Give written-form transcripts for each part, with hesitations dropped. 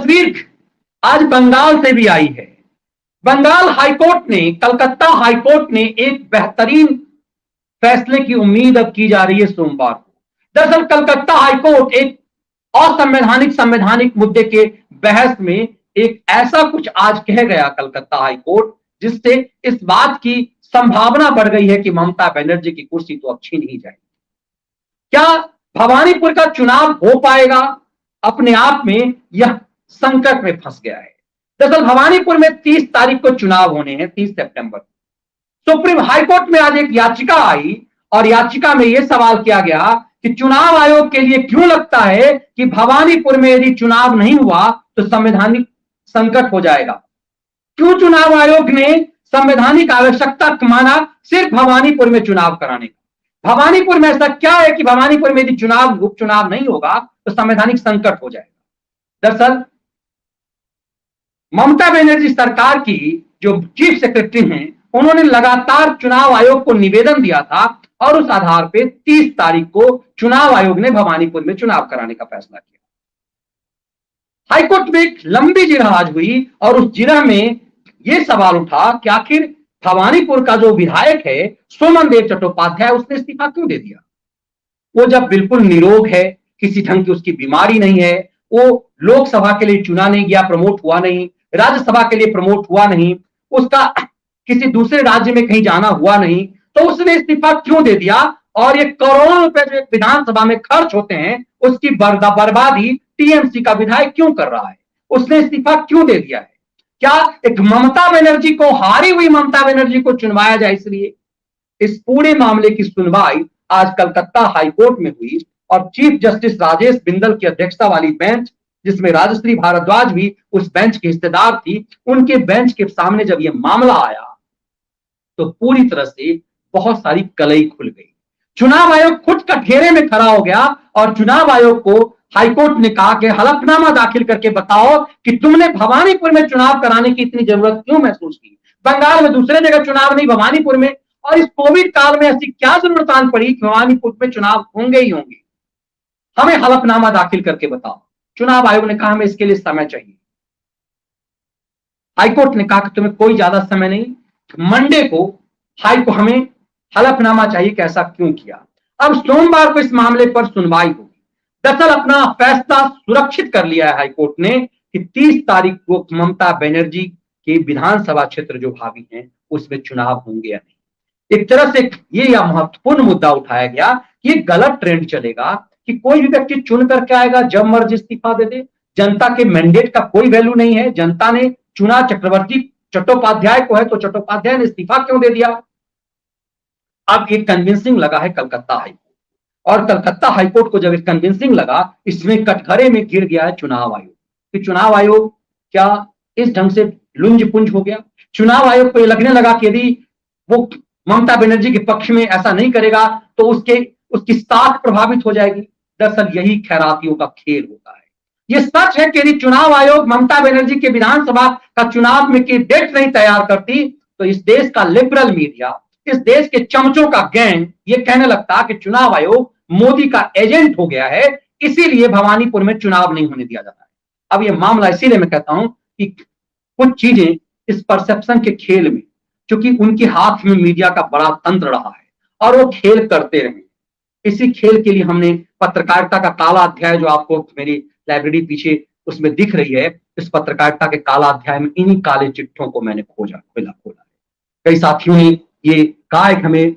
तस्वीर आज बंगाल से भी आई है। बंगाल हाईकोर्ट ने, कलकत्ता हाईकोर्ट ने एक बेहतरीन फैसले की उम्मीद अब की जा रही है सोमवार को। दरअसल कलकत्ता हाईकोर्ट एक असंवैधानिक संवैधानिक मुद्दे के बहस में एक ऐसा कुछ आज कह गया कलकत्ता हाईकोर्ट, जिससे इस बात की संभावना बढ़ गई है कि ममता बनर्जी की कुर्सी तो अब छीन ही जाएगी। क्या भवानीपुर का चुनाव हो पाएगा? अपने आप में यह संकट में फंस गया है। दरअसल भवानीपुर में 30 तारीख को चुनाव होने हैं, 30 सितंबर। सुप्रीम हाईकोर्ट में आज एक याचिका आई और याचिका में यह सवाल किया गया कि चुनाव आयोग के लिए क्यों लगता है कि भवानीपुर में यदि चुनाव नहीं हुआ तो संवैधानिक संकट हो जाएगा। क्यों चुनाव आयोग ने संवैधानिक आवश्यकता माना सिर्फ भवानीपुर में चुनाव कराने का? भवानीपुर में ऐसा क्या है कि भवानीपुर में यदि उपचुनाव नहीं होगा तो संवैधानिक संकट हो जाएगा? दरअसल ममता बनर्जी सरकार की जो चीफ सेक्रेटरी हैं, उन्होंने लगातार चुनाव आयोग को निवेदन दिया था और उस आधार पर 30 तारीख को चुनाव आयोग ने भवानीपुर में चुनाव कराने का फैसला किया। हाईकोर्ट में एक लंबी जिरह आज हुई और उस जिरह में यह सवाल उठा कि आखिर भवानीपुर का जो विधायक है सोमन देव चट्टोपाध्याय, उसने इस्तीफा क्यों दे दिया? वो जब बिल्कुल निरोग है, किसी ढंग की उसकी बीमारी नहीं है, वो लोकसभा के लिए चुना नहीं गया, प्रमोट हुआ नहीं, राज्यसभा के लिए प्रमोट हुआ नहीं, उसका किसी दूसरे राज्य में कहीं जाना हुआ नहीं, तो उसने इस्तीफा क्यों दे दिया? और ये करोड़ों रुपए जो विधानसभा में खर्च होते हैं उसकी बर्बादी टीएमसी का विधायक क्यों कर रहा है? उसने इस्तीफा क्यों दे दिया है? क्या एक ममता बनर्जी को, हारी हुई ममता बनर्जी को चुनवाया जाए इसलिए? इस पूरे मामले की सुनवाई आज कलकत्ता हाईकोर्ट में हुई और चीफ जस्टिस राजेश बिंदल की अध्यक्षता वाली बेंच, जिसमें राजश्री भारद्वाज भी उस बेंच की हिस्सेदार थी, उनके बेंच के सामने जब यह मामला आया तो पूरी तरह से बहुत सारी कलई खुल गई। चुनाव आयोग खुद कटघरे में खड़ा हो गया और चुनाव आयोग को हाईकोर्ट ने कहा कि हलफनामा दाखिल करके बताओ कि तुमने भवानीपुर में चुनाव कराने की इतनी जरूरत क्यों महसूस की? बंगाल में दूसरे जगह चुनाव नहीं, भवानीपुर में, और इस कोविड काल में ऐसी क्या जरूरत आन पड़ी कि भवानीपुर में चुनाव होंगे ही होंगे? हमें हलफनामा दाखिल करके बताओ। चुनाव आयोग ने कहा हमें इसके लिए समय चाहिए। हाईकोर्ट ने कहा कि तुम्हें कोई ज्यादा समय नहीं, मंडे को हमें हलफनामा चाहिए कि ऐसा क्यों किया। अब सोमवार को इस मामले पर सुनवाई होगी। दरअसल अपना फैसला सुरक्षित कर लिया है हाईकोर्ट ने कि 30 तारीख को ममता बनर्जी के विधानसभा क्षेत्र जो भावी हैं उसमें चुनाव होंगे या नहीं। एक तरह से ये महत्वपूर्ण मुद्दा उठाया गया कि ये गलत ट्रेंड चलेगा कि कोई भी व्यक्ति चुन करके आएगा, जब मर्जी इस्तीफा दे दे। जनता के मैंडेट का कोई वैल्यू नहीं है। जनता ने चुना चट्टोपाध्याय को है तो चट्टोपाध्याय ने इस्तीफा क्यों दे दिया? अब ये कन्विंसिंग लगा है कलकत्ता हाईकोर्ट, और कलकत्ता हाईकोर्ट को जब कन्विंसिंग लगा, इसमें कटघरे में गिर गया है चुनाव आयोग कि चुनाव आयोग क्या इस ढंग से लुंज पुंज हो गया? चुनाव आयोग को यह लगने लगा कि यदि वो ममता बनर्जी के पक्ष में ऐसा नहीं करेगा तो उसकी साख प्रभावित हो जाएगी। दरअसल यही खैरातियों का खेल होता है। यह सच है कि यदि चुनाव आयोग ममता बनर्जी के विधानसभा का चुनाव में की डेट नहीं तैयार करती तो इस देश का लिबरल मीडिया, इस देश के चमचों का गैंग ये कहने लगता कि चुनाव आयोग मोदी का एजेंट हो गया है, इसीलिए भवानीपुर में चुनाव नहीं होने दिया जाता है। अब ये मामला इसीलिए मैं कहता हूं कि कुछ चीजें इस परसेप्शन के खेल में, क्योंकि उनके हाथ में मीडिया का बड़ा तंत्र रहा है और वो खेल करते रहे। इसी खेल के लिए हमने पत्रकारिता का काला अध्याय, जो आपको मेरी लाइब्रेरी पीछे उसमें दिख रही है, इस पत्रकारिता के काला अध्याय में इन्हीं काले चिट्ठों को मैंने खोला है। कई साथियों ने ये कहा है कि हमें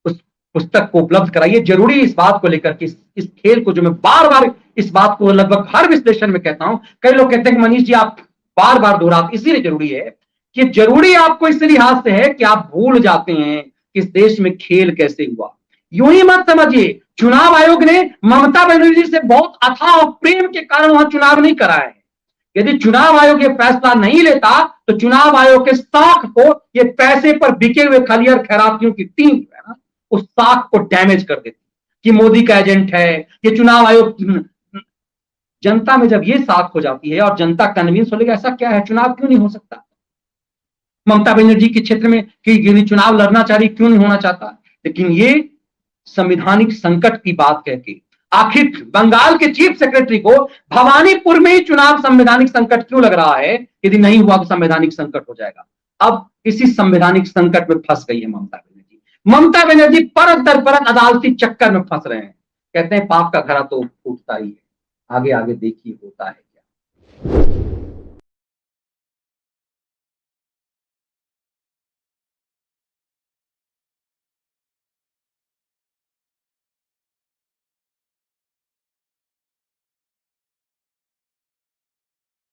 उस पुस्तक को उपलब्ध कराइए। जरूरी इस बात को लेकर कि इस खेल को, जो मैं बार बार इस बात को लगभग हर विश्लेषण में कहता हूं, कई लोग कहते हैं कि मनीष जी आप बार बार दोहराते, इसीलिए जरूरी है कि जरूरी आपको इस लिहाज से है कि आप भूल जाते हैं कि इस देश में खेल कैसे हुआ। यूं ही मत समझिए चुनाव आयोग ने ममता बनर्जी से बहुत अथाह प्रेम के कारण वहां चुनाव नहीं कराया है। यदि चुनाव आयोग ये फैसला नहीं लेता तो चुनाव आयोग के साख को, ये पैसे पर बिके हुए खलियर खैरातियों की टीम है ना, उस साख को डैमेज कर देती कि मोदी का एजेंट है ये चुनाव आयोग। जनता में जब ये साख हो जाती है और जनता कन्विंस हो लेगा ऐसा क्या है, चुनाव क्यों नहीं हो सकता? ममता बनर्जी के क्षेत्र में कि यदि चुनाव लड़ना चाह रही, क्यों नहीं होना चाहता? लेकिन ये संवैधानिक संकट की बात कहके आखिर बंगाल के चीफ सेक्रेटरी को भवानीपुर में ही चुनाव संवैधानिक संकट क्यों लग रहा है? यदि नहीं हुआ तो संवैधानिक संकट हो जाएगा। अब इसी संवैधानिक संकट में फंस गई है ममता बनर्जी। ममता बनर्जी परत दर परत अदालती चक्कर में फंस रहे हैं। कहते हैं पाप का घड़ा तो फूटता ही है। आगे आगे देखिए होता है क्या।